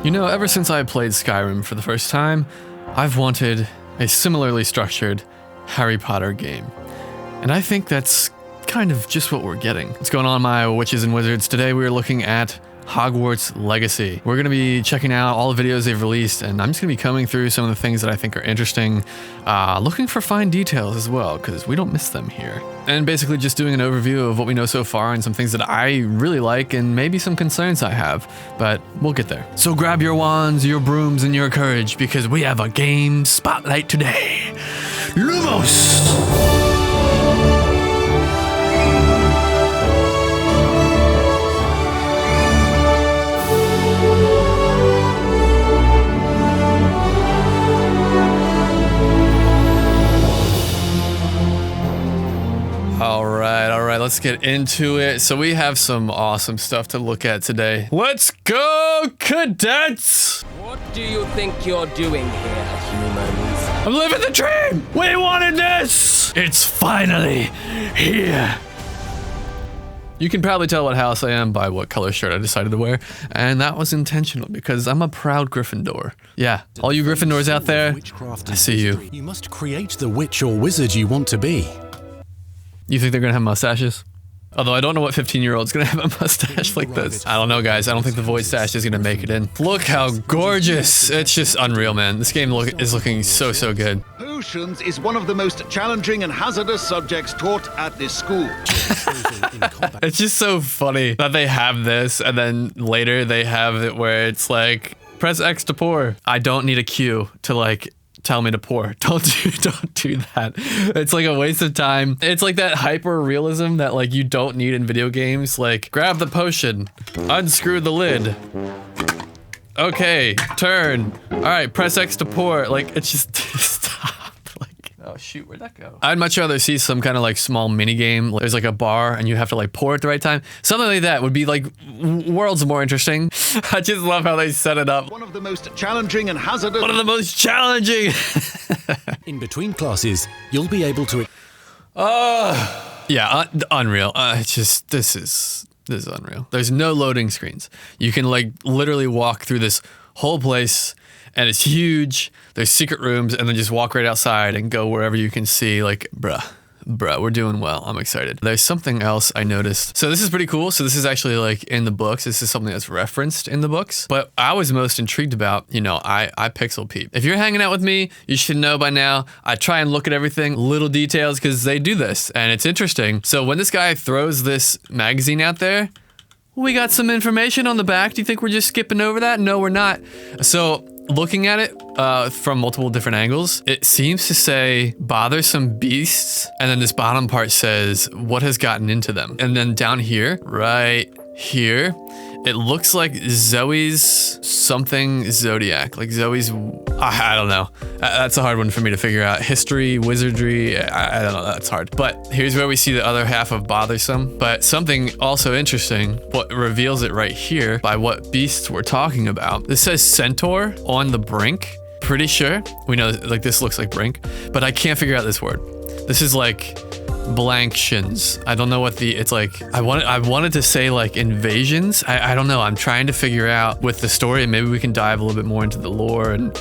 You know, ever since I played Skyrim for the first time, I've wanted a similarly structured Harry Potter game. And I think that's kind of just what we're getting. What's going on, my witches and wizards? Today we're looking at Hogwarts Legacy. We're going to be checking out all the videos they've released, and I'm just going to be coming through some of the things that I think are interesting, looking for fine details as well, because we don't miss them here. And basically just doing an overview of what we know so far and some things that I really like and maybe some concerns I have, but we'll get there. So grab your wands, your brooms, and your courage, because we have a game spotlight today. Lumos! All right, let's get into it. So we have some awesome stuff to look at today. Let's go, cadets! What do you think you're doing here, humans? I'm living the dream! We wanted this! It's finally here. You can probably tell what house I am by what color shirt I decided to wear, and that was intentional because I'm a proud Gryffindor. Yeah, all you Gryffindors out there, I see you. You must create the witch or wizard you want to be. You think they're gonna have mustaches? Although I don't know what 15-year-old's gonna have a mustache like this. I don't know, guys. I don't think the void stash is gonna make it in. Look how gorgeous. It's just unreal, man. This game is looking so good. Potions is one of the most challenging and hazardous subjects taught at this school. It's just so funny that they have this and then later they have it where it's like, press X to pour. I don't need a Q to like tell me to pour. Don't do that. It's like a waste of time. It's like that hyper realism that like you don't need in video games. Like, grab the potion, unscrew the lid. Okay, turn. All right, press X to pour. Like, it's just stop. Like, oh shoot, where'd that go? I'd much rather see some kind of like small mini game. There's like a bar and you have to like pour at the right time. Something like that would be like worlds more interesting. I just love how they set it up. One of the most challenging and hazardous. One of the most challenging. In between classes, you'll be able to. Yeah, unreal. It's just this is unreal. There's no loading screens. You can like literally walk through this whole place, and it's huge. There's secret rooms, and then just walk right outside and go wherever you can see. Like, bruh, we're doing well. I'm excited. There's something else I noticed. So this is pretty cool. So this is actually like in the books. This is something that's referenced in the books. But I was most intrigued about, you know, I pixel peep. If you're hanging out with me, you should know by now, I try and look at everything, little details, because they do this and it's interesting. So when this guy throws this magazine out there, we got some information on the back. Do you think we're just skipping over that? No, we're not. So looking at it from multiple different angles, it seems to say bothersome beasts, and then this bottom part says what has gotten into them. And then down here, right here, it looks like Zoe's something zodiac, like Zoe's, I don't know. That's a hard one for me to figure out. History, wizardry, I don't know, that's hard. But here's where we see the other half of bothersome. But something also interesting, what reveals it right here by what beasts we're talking about. This says centaur on the brink. Pretty sure, we know like this looks like brink, but I can't figure out this word. This is like blanktions. I don't know what it's like. I wanted to say like invasions. I don't know. I'm trying to figure out with the story, and maybe we can dive a little bit more into the lore, and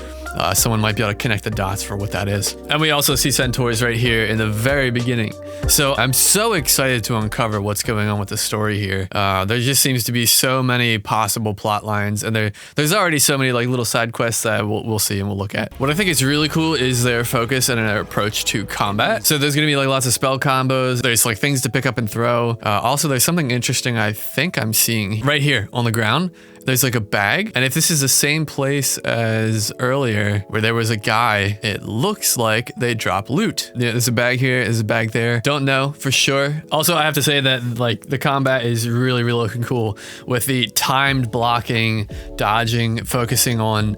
someone might be able to connect the dots for what that is. And we also see centaurs right here in the very beginning. So I'm so excited to uncover what's going on with the story here. There just seems to be so many possible plot lines, and there's already so many like little side quests that we'll see and we'll look at. What I think is really cool is their focus and their approach to combat. So there's gonna be like lots of spell combos. There's like things to pick up and throw. Also, there's something interesting I think I'm seeing right here on the ground. There's like a bag, and if this is the same place as earlier where there was a guy, it looks like they drop loot. Yeah, there's a bag here, there's a bag there. Don't know for sure. Also, I have to say that like the combat is really looking cool with the timed blocking, dodging, focusing on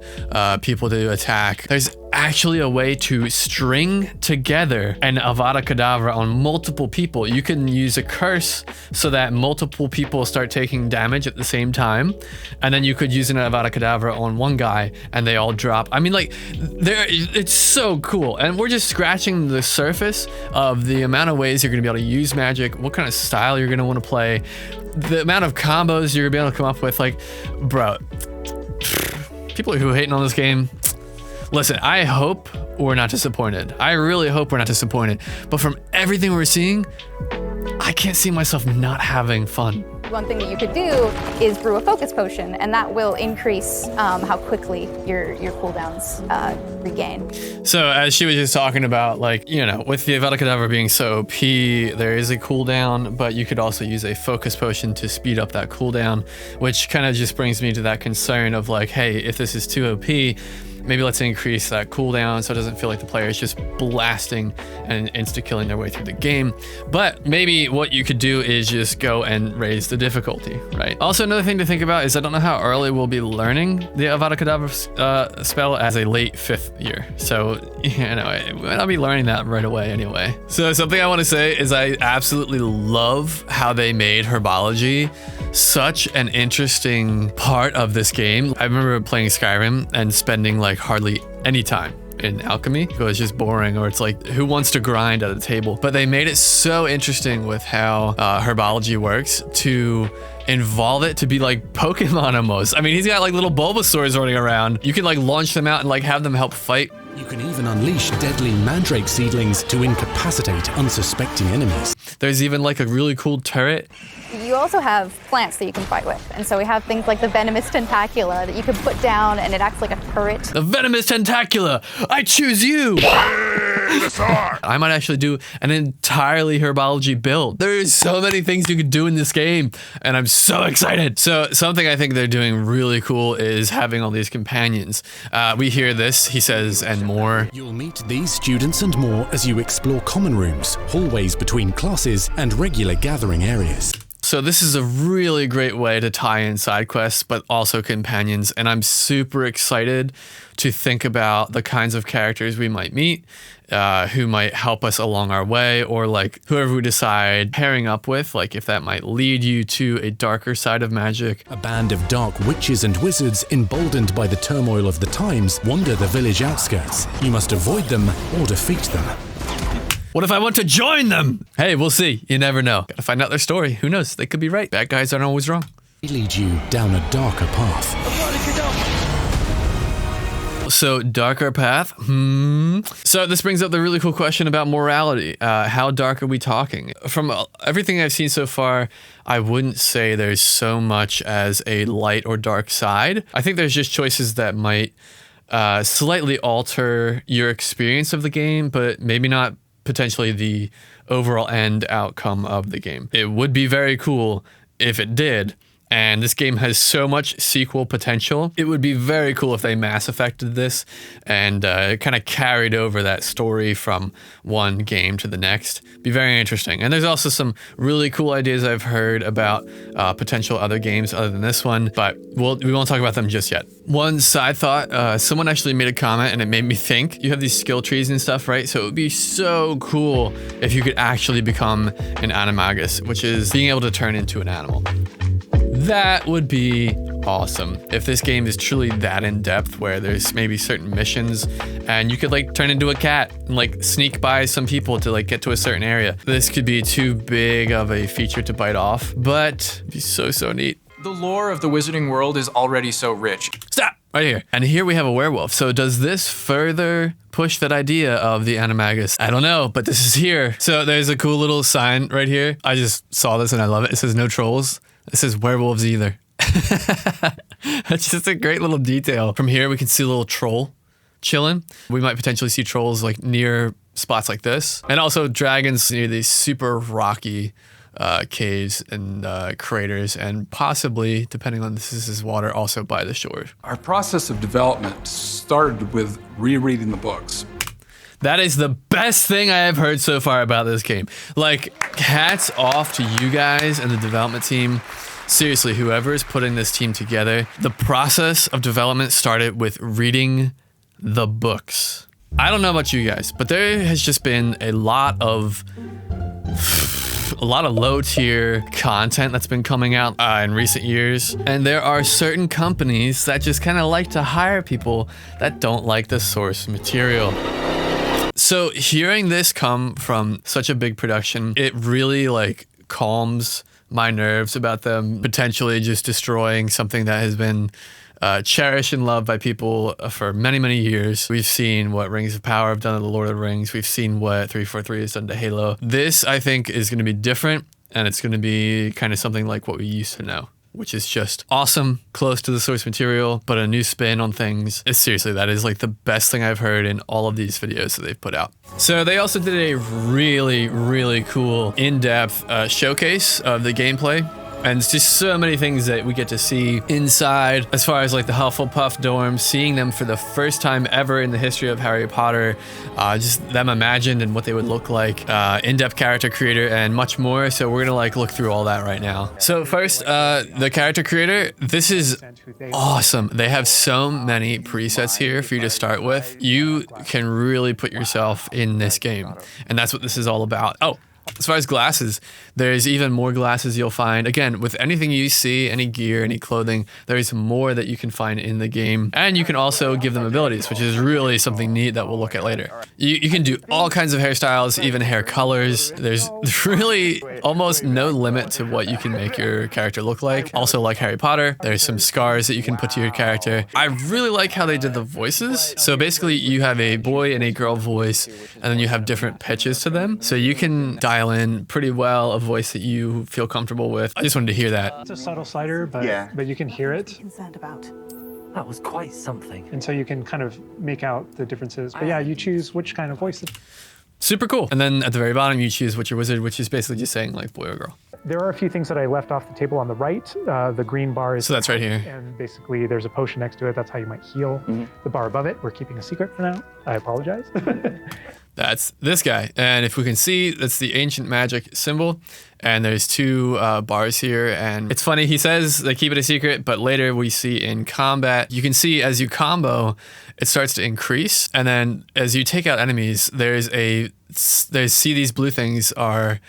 people to attack. There's actually a way to string together an Avada Kedavra on multiple people. You can use a curse so that multiple people start taking damage at the same time, and then you could use an Avada Kedavra on one guy and they all drop. I mean, like, it's so cool, and we're just scratching the surface of the amount of ways you're gonna be able to use magic, what kind of style you're gonna want to play, the amount of combos you're gonna be able to come up with. Like, bro, people who are hating on this game, listen, I hope we're not disappointed. I really hope we're not disappointed. But from everything we're seeing, I can't see myself not having fun. One thing that you could do is brew a focus potion, and that will increase how quickly your cooldowns regain. So as she was just talking about, like, you know, with the Avada Kedavra being so OP, there is a cooldown, but you could also use a focus potion to speed up that cooldown, which kind of just brings me to that concern of like, hey, if this is too OP, maybe let's increase that cooldown so it doesn't feel like the player is just blasting and insta-killing their way through the game. But maybe what you could do is just go and raise the difficulty, right? Also, another thing to think about is I don't know how early we'll be learning the Avada Kedavra spell as a late 5th year. So, you know, we might not be learning that right away anyway. So something I want to say is I absolutely love how they made herbology such an interesting part of this game. I remember playing Skyrim and spending like hardly any time in alchemy. It was just boring, or it's like, who wants to grind at a table? But they made it so interesting with how herbology works to involve it to be like Pokemon almost. I mean, he's got like little Bulbasaurs running around. You can like launch them out and like have them help fight. You can even unleash deadly mandrake seedlings to incapacitate unsuspecting enemies. There's even like a really cool turret. You also have plants that you can fight with, and so we have things like the venomous tentacula that you can put down, and it acts like a turret. The venomous tentacula! I choose you! I might actually do an entirely herbology build. There's so many things you could do in this game, and I'm so excited. So something I think they're doing really cool is having all these companions. We hear this, he says, and more. You'll meet these students and more as you explore common rooms, hallways between classes, and regular gathering areas. So this is a really great way to tie in side quests, but also companions. And I'm super excited to think about the kinds of characters we might meet, who might help us along our way, or like whoever we decide pairing up with, like if that might lead you to a darker side of magic. A band of dark witches and wizards, emboldened by the turmoil of the times, wander the village outskirts. You must avoid them or defeat them. What if I want to join them? Hey, we'll see. You never know. Gotta find out their story. Who knows? They could be right. Bad guys aren't always wrong. They lead you down a darker path. So, darker path? So this brings up the really cool question about morality. How dark are we talking? From everything I've seen so far, I wouldn't say there's so much as a light or dark side. I think there's just choices that might slightly alter your experience of the game, but maybe not potentially the overall end outcome of the game. It would be very cool if it did. And this game has so much sequel potential. It would be very cool if they Mass Effected this and kind of carried over that story from one game to the next. Be very interesting. And there's also some really cool ideas I've heard about potential other games other than this one, but we won't talk about them just yet. One side thought, someone actually made a comment and it made me think. You have these skill trees and stuff, right? So it would be so cool if you could actually become an animagus, which is being able to turn into an animal. That would be awesome if this game is truly that in depth where there's maybe certain missions and you could like turn into a cat and like sneak by some people to like get to a certain area. This could be too big of a feature to bite off, but it'd be so neat. The lore of the wizarding world is already so rich. Stop! Right here. And here we have a werewolf. So does this further push that idea of the animagus? I don't know, but this is here. So there's a cool little sign right here. I just saw this and I love it. It says no trolls. It says werewolves either. That's just a great little detail. From here, we can see a little troll chilling. We might potentially see trolls like near spots like this. And also dragons near these super rocky caves and craters, and possibly, depending on this is water, also by the shore. Our process of development started with rereading the books. That is the best thing I have heard so far about this game. Like, hats off to you guys and the development team. Seriously, whoever is putting this team together, the process of development started with reading the books. I don't know about you guys, but there has just been a lot of low tier content that's been coming out in recent years. And there are certain companies that just kind of like to hire people that don't like the source material. So hearing this come from such a big production, it really like calms my nerves about them potentially just destroying something that has been cherished and loved by people for many, many years. We've seen what Rings of Power have done to the Lord of the Rings. We've seen what 343 has done to Halo. This, I think, is going to be different, and it's going to be kind of something like what we used to know, which is just awesome, close to the source material, but a new spin on things. Seriously, that is like the best thing I've heard in all of these videos that they've put out. So they also did a really, really cool in-depth showcase of the gameplay. And it's just so many things that we get to see inside, as far as like the Hufflepuff dorms, seeing them for the first time ever in the history of Harry Potter, just them imagined and what they would look like, in-depth character creator and much more. So we're gonna like look through all that right now. So first, the character creator, this is awesome. They have so many presets here for you to start with. You can really put yourself in this game, and that's what this is all about. Oh, as far as glasses, there's even more glasses you'll find. Again, with anything you see, any gear, any clothing, there's more that you can find in the game. And you can also give them abilities, which is really something neat that we'll look at later. You can do all kinds of hairstyles, even hair colors. There's really almost no limit to what you can make your character look like. Also, like Harry Potter, there's some scars that you can put to your character. I really like how they did the voices. So basically, you have a boy and a girl voice, and then you have different pitches to them. So you can dial in pretty well a voice that you feel comfortable with. I just wanted to hear that. It's a subtle slider, but you can hear it. Concerned about. That was quite something. And so you can kind of make out the differences. But yeah, you choose which kind of voice. Super cool. And then at the very bottom, you choose which your wizard, which is basically just saying like boy or girl. There are a few things that I left off the table on the right. The green bar is... So that's right here. And basically there's a potion next to it. That's how you might heal. The bar above it, we're keeping a secret for now. I apologize. That's this guy. And if we can see, that's the ancient magic symbol. And there's two bars here. And it's funny, he says they keep it a secret, but later we see in combat, you can see as you combo, it starts to increase. And then as you take out enemies, see these blue things are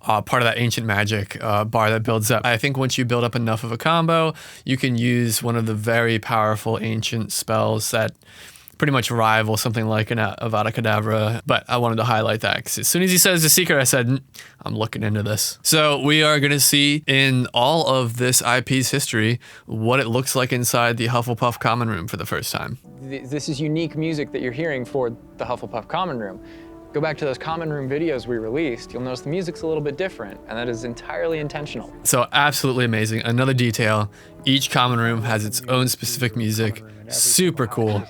part of that ancient magic bar that builds up. I think once you build up enough of a combo, you can use one of the very powerful ancient spells that pretty much rival something like an Avada Kedavra, but I wanted to highlight that because as soon as he says the secret, I said, I'm looking into this. So we are going to see in all of this IP's history what it looks like inside the Hufflepuff Common Room for the first time. This is unique music that you're hearing for the Hufflepuff Common Room. Go back to those Common Room videos we released, you'll notice the music's a little bit different, and that is entirely intentional. So absolutely amazing. Another detail, each Common Room has its own specific music. Super cool.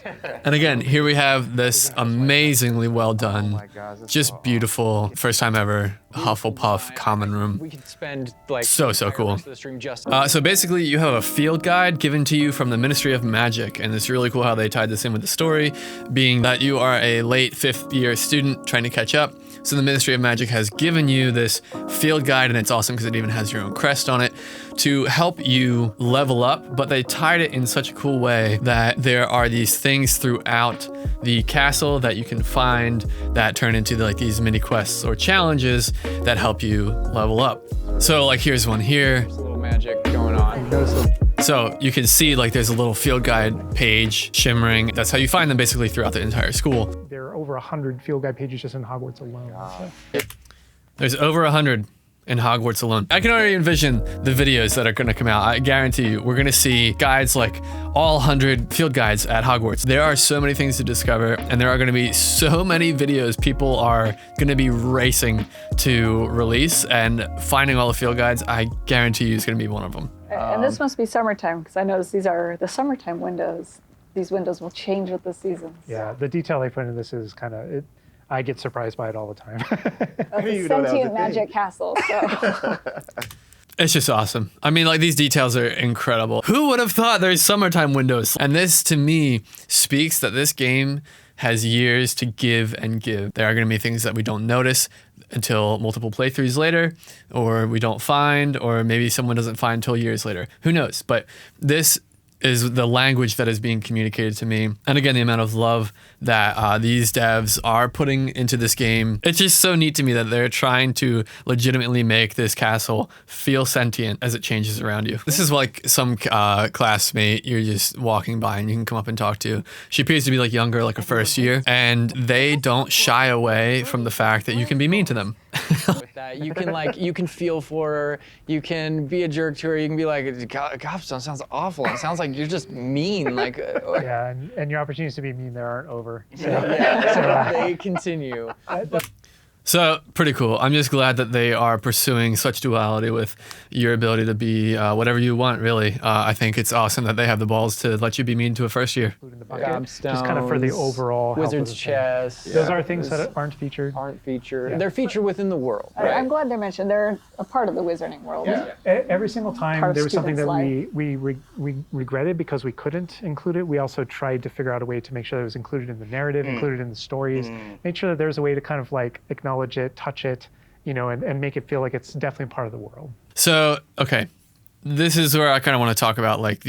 And again, here we have this amazingly well done, just beautiful, first time ever Hufflepuff Common Room. We could spend like so cool. So basically you have a field guide given to you from the Ministry of Magic, and it's really cool how they tied this in with the story, being that you are a late 5th year student trying to catch up. So the Ministry of Magic has given you this field guide, and it's awesome because it even has your own crest on it to help you level up, but they tied it in such a cool way that there are these things throughout the castle that you can find that turn into like these mini quests or challenges that help you level up. So like here's one here. There's a little magic going on. So you can see like there's a little field guide page shimmering. That's how you find them basically throughout the entire school. There are over 100 field guide pages just in Hogwarts alone. So. There's over 100 in Hogwarts alone. I can already envision the videos that are going to come out. I guarantee you, we're going to see guides like all 100 field guides at Hogwarts. There are so many things to discover, and there are going to be so many videos people are going to be racing to release, and finding all the field guides, I guarantee you is going to be one of them. And this must be summertime, because I noticed these are the summertime windows. These windows will change with the seasons. Yeah, the detail they put in this is kind of, I get surprised by it all the time. It's a sentient magic castle, so. It's just awesome. I mean, like these details are incredible. Who would have thought there's summertime windows? And this to me speaks that this game has years to give and give. There are going to be things that we don't notice until multiple playthroughs later, or we don't find, or maybe someone doesn't find until years later. Who knows? But this is the language that is being communicated to me. And again, the amount of love that these devs are putting into this game. It's just so neat to me that they're trying to legitimately make this castle feel sentient as it changes around you. This is like some classmate you're just walking by and you can come up and talk to. She appears to be like younger, like a first year, and they don't shy away from the fact that you can be mean to them. With that, you can feel for her, you can be a jerk to her, you can be like, Gobstone sounds awful. It sounds like you're just mean. Like, yeah, and your opportunities to be mean there aren't over. So, they continue. So pretty cool. I'm just glad that they are pursuing such duality with your ability to be whatever you want, really. I think it's awesome that they have the balls to let you be mean to a first year. Just kind of for the overall Wizard's chest. Those are things that aren't featured. Yeah. They're featured within the world. Right. I'm glad they're mentioned. They're a part of the wizarding world. Yeah. Every single time there was something that we regretted because we couldn't include it, we also tried to figure out a way to make sure that it was included in the narrative, included in the stories, make sure that there's a way to kind of like acknowledge it, touch it, and make it feel like it's definitely part of the world. So, okay, this is where I kind of want to talk about like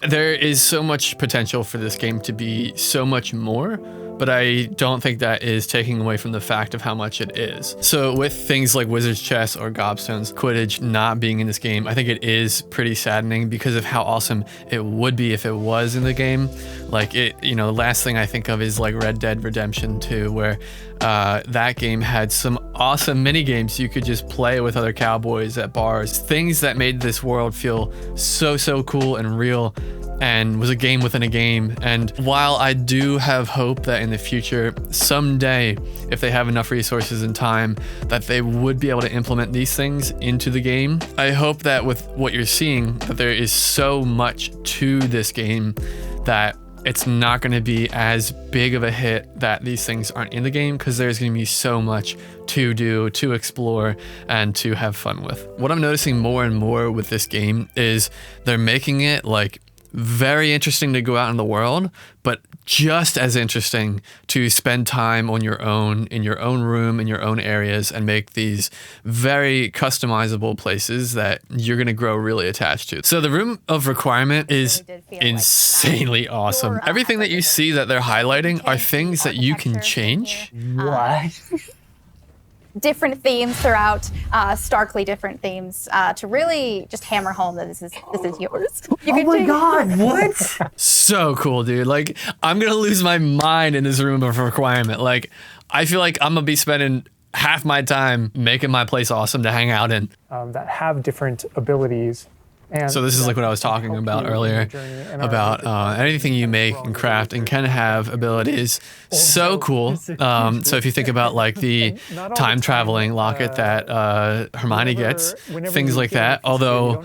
there is so much potential for this game to be so much more, but I don't think that is taking away from the fact of how much it is. So with things like Wizard's Chess or Gobstone's Quidditch not being in this game, I think it is pretty saddening because of how awesome it would be if it was in the game. Like the last thing I think of is like Red Dead Redemption 2, where that game had some awesome mini games you could just play with other cowboys at bars. Things that made this world feel so cool and real, and was a game within a game. And while I do have hope that in the future, someday, if they have enough resources and time, that they would be able to implement these things into the game, I hope that with what you're seeing, that there is so much to this game that it's not going to be as big of a hit that these things aren't in the game, because there's going to be so much to do, to explore, and to have fun with. What I'm noticing more and more with this game is they're making it like very interesting to go out in the world, but just as interesting to spend time on your own, in your own room, in your own areas, and make these very customizable places that you're going to grow really attached to. So the Room of Requirement is insanely awesome. Everything that you see that they're highlighting are things that you can change. What? Different themes throughout, starkly different themes, to really just hammer home that this is yours. Oh my god, what? So cool, dude. Like, I'm gonna lose my mind in this Room of Requirement. Like, I feel like I'm gonna be spending half my time making my place awesome to hang out in. That have different abilities. And so this is like what I was talking about earlier, about anything you make and craft and can have abilities. So cool. So if you think about like the time traveling locket that Hermione gets, things like that, although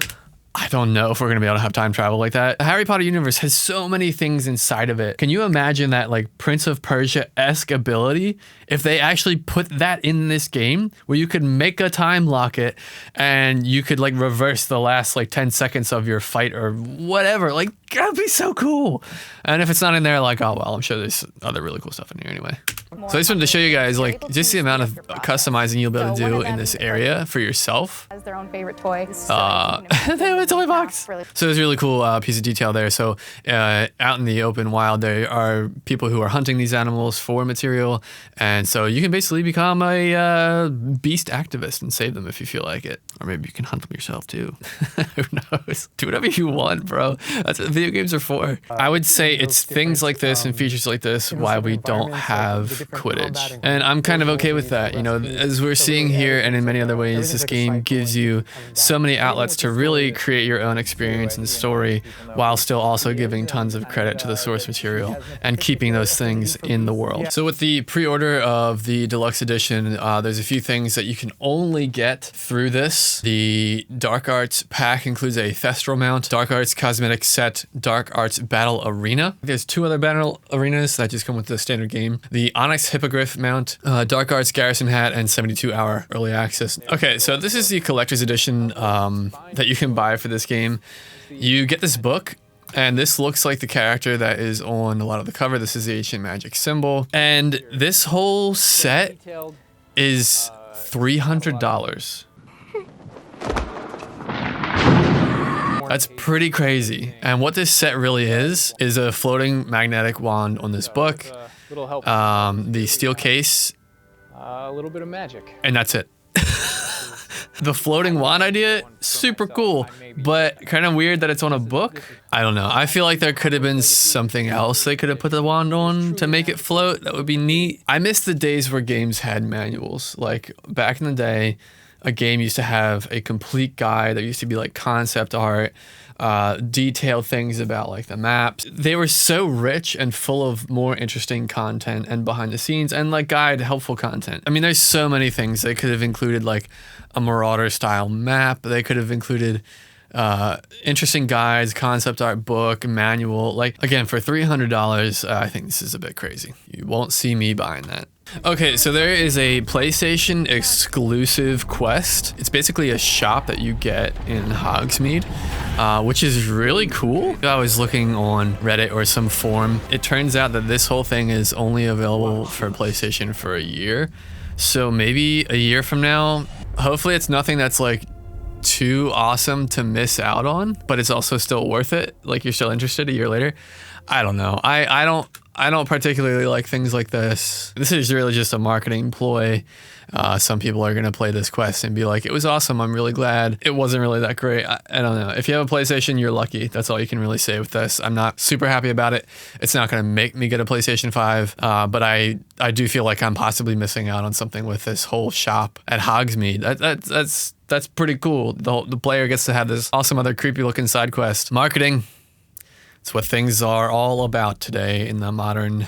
I don't know if we're going to be able to have time travel like that. The Harry Potter universe has so many things inside of it. Can you imagine that like Prince of Persia-esque ability if they actually put that in this game, where you could make a time locket and you could like reverse the last like 10 seconds of your fight or whatever? Like, that'd be so cool. And if it's not in there, like, oh well, I'm sure there's other really cool stuff in here anyway. So I just wanted to show you guys like just the amount of customizing you'll be able to do in this area for yourself. Has their own favorite toy. They have a toy box. So there's a really cool piece of detail there. So out in the open wild, there are people who are hunting these animals for material, and so you can basically become a beast activist and save them if you feel like it, or maybe you can hunt them yourself too. Who knows? Do whatever you want, bro. That's what video games are for. I would say it's things like this and features like this why we don't have Quidditch, and I'm kind of okay with that. You know, as we're seeing here and in many other ways, this game gives you so many outlets to really create your own experience and story, while still also giving tons of credit to the source material and keeping those things in the world. So with the pre-order of the deluxe edition, there's a few things that you can only get through this. The Dark Arts pack includes a Thestral mount, Dark Arts cosmetic set, Dark Arts battle arena. There's 2 other battle arenas that just come with the standard game. The Onyx Hippogriff mount, Dark Arts garrison hat, and 72-hour early access. Okay, so this is the collector's edition that you can buy for this game. You get this book, and this looks like the character that is on a lot of the cover. This is the ancient magic symbol, and this whole set is $300. That's pretty crazy. And what this set really is a floating magnetic wand on this book, the steel case, a little bit of magic, and that's it. The floating wand idea, super cool, but kind of weird that it's on a book. I don't know. I feel like there could have been something else they could have put the wand on to make it float. That would be neat. I miss the days where games had manuals. Like back in the day, a game used to have a complete guide. There used to be like concept art, detailed things about like the maps. They were so rich and full of more interesting content and behind the scenes and like helpful content. I mean, there's so many things. They could have included like a Marauder style map. They could have included interesting guides, concept art book, manual. Like again, for $300, I think this is a bit crazy. You won't see me buying that. Okay, so there is a PlayStation exclusive quest. It's basically a shop that you get in Hogsmeade, which is really cool. I was looking on Reddit or some forum. It turns out that this whole thing is only available for PlayStation for a year. So maybe a year from now, hopefully it's nothing that's like too awesome to miss out on, but it's also still worth it. Like you're still interested a year later. I don't know. I don't particularly like things like this. This is really just a marketing ploy. Some people are going to play this quest and be like, it was awesome. I'm really glad. It wasn't really that great. I don't know. If you have a PlayStation, you're lucky. That's all you can really say with this. I'm not super happy about it. It's not going to make me get a PlayStation 5, but I do feel like I'm possibly missing out on something with this whole shop at Hogsmeade. That's pretty cool. The player gets to have this awesome other creepy looking side quest. Marketing. It's what things are all about today in the modern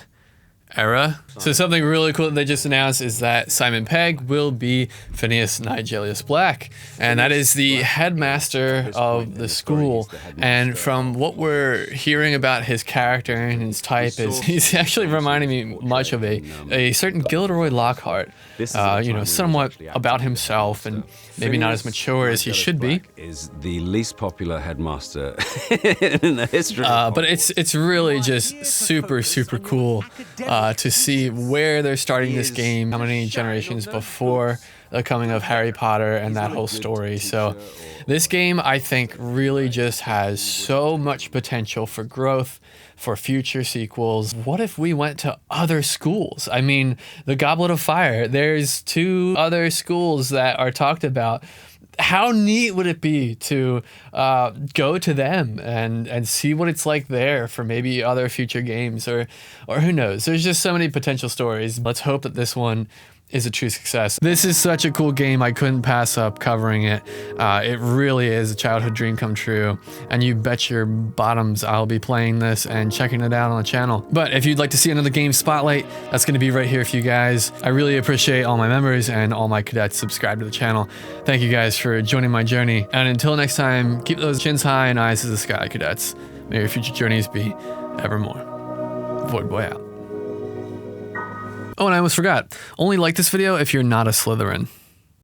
era. So something really cool that they just announced is that Simon Pegg will be Phineas Nigelius Black, and that is the headmaster of the school. And from what we're hearing about his character and his type, is he's actually reminding me much of a certain Gilderoy Lockhart. You know, somewhat about himself and maybe not as mature as he should be. Is the least popular headmaster in the history. But it's really just super cool to see where they're starting this game, how many generations before the coming of Harry Potter and that whole story. So this game, I think, really just has so much potential for growth, for future sequels. What if we went to other schools? I mean, the Goblet of Fire, there's 2 other schools that are talked about. How neat would it be to go to them and see what it's like there for maybe other future games, or who knows? There's just so many potential stories. Let's hope that this one is a true success. This is such a cool game. I couldn't pass up covering it. It really is a childhood dream come true. And you bet your bottoms I'll be playing this and checking it out on the channel. But if you'd like to see another game spotlight, that's going to be right here for you guys. I really appreciate all my members and all my cadets subscribed to the channel. Thank you guys for joining my journey. And until next time, keep those chins high and eyes to the sky, cadets. May your future journeys be evermore. Voidboi out. Oh, and I almost forgot. Only like this video if you're not a Slytherin.